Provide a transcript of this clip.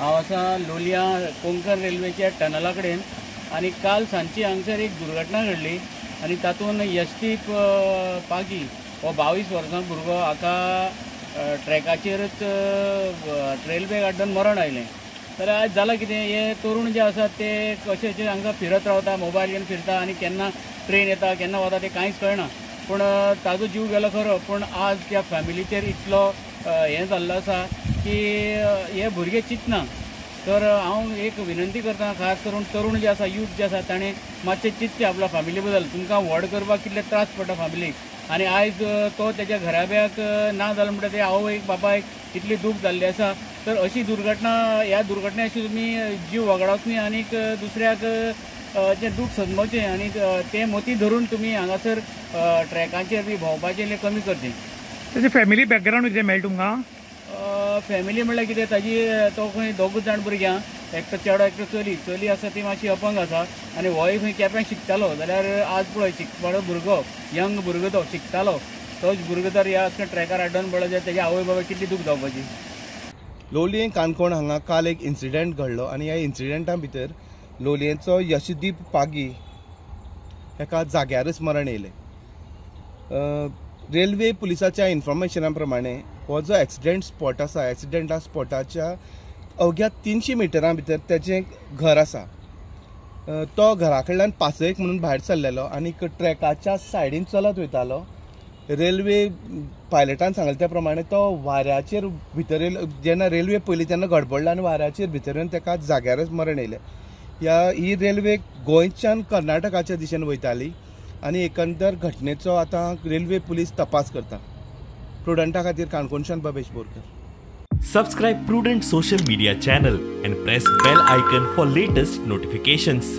हांव आसा लोलया कोंकण रेल्वेच्या टनला कडेन आनी काल सांजची हांगसर एक दुर्घटना घडली आनी तातूंत यशदीप पागी हो 22 वर्सां भुरगो हाका ट्रॅकाचेरच रेल्वे गाड्डन मरण आयलें. तर आज जालां कितें, हे तरुण जे आसात ते कशेचे हांगा फिरत रावता, मोबायल घेवन फिरता आनी केन्ना ट्रेन येता केन्ना वता ते कांयच कळना. पूण ताजो जीव गेलो खरो, पूण आज त्या फॅमिलीचेर इतलो हें जाल्लो आसा की हे भुरगे चिंतना. तर हांव एक विनंती करता, खास करून तरुण जे आसा, यूथ जे आसा, ताणें मातशें चिंतचें आपल्या फॅमिली बद्दल. तुमकां व्हड करपाक कितले त्रास पडटा फॅमिलीक, आनी आयज तो तेज्या घराब्याक ना जालो म्हणटा ते आवयक बापायक इतली दूख जाल्ली आसा. तर अशी दुर्घटना, ह्या दुर्घटने अशी तुमी जीव वगडावच न्ही आनीक दुसऱ्याक जें दूख समजचें आनी तें मती धरून तुमी हांगासर ट्रॅकाचेर बी भोंवपाचें कमी करचें. तेजे फॅमिली बॅकग्रावंड कितें मेळ्ळें तुमकां? फॅमिली म्हणल्यार कितें, ताजी तो खंय दोगूच जाण भुरग्यां, एकटो चेडो एकटो चली आसा ती मातशी अपंग आसा आनी होय खंय केप्यां शिकतालो. जाल्यार आज पळय शिकपाचो भुरगो, यंग भुरगो तो शिकतालो, तोच भुरगो जर ह्या असल्या ट्रॅकार आड्डोन पडलो जाल्यार तेज्या आवय बाबाय कितली दूख जावपाची. लोलयें काणकोण हांगा काल एक इन्सिडेंट घडलो आनी ह्या इन्सिडेंटा भितर लोलयेंचो यशदीप पागी हेका जाग्यारच मरण येयलें. रेल्वे पुलिसाच्या इन्फॉर्मेशना प्रमाणे हो जो एक्सिडेंट स्पॉट आसा, एक्सिडेंटा स्पॉटाच्या अवघ्या 300 मिटरां भितर तेजें घर आसा. तो घरा कडल्यान पासयेक म्हणून भायर सरलेलो आनी ट्रॅकाच्या सायडीन चलत वयतालो. रेल्वे पायलटान सांगले त्या प्रमाणे तो वाऱ्याचेर भितर येयलो. जेन्ना रेल्वे पयली तेन्ना गडबडलो आनी वाऱ्याचेर भितर येवन ताका जाग्यारच मरण येयलें. ही रेल्वे गोंयच्यान कर्नाटकाच्या दिशेन वयताली आनी एकंदर घटनेचो आतां रेल्वे पुलीस तपास करता. प्रुडंटा खातीर काणकोणच्यान Bhavesh Borkar. Subscribe Prudent social media channel and press bell icon for latest notifications.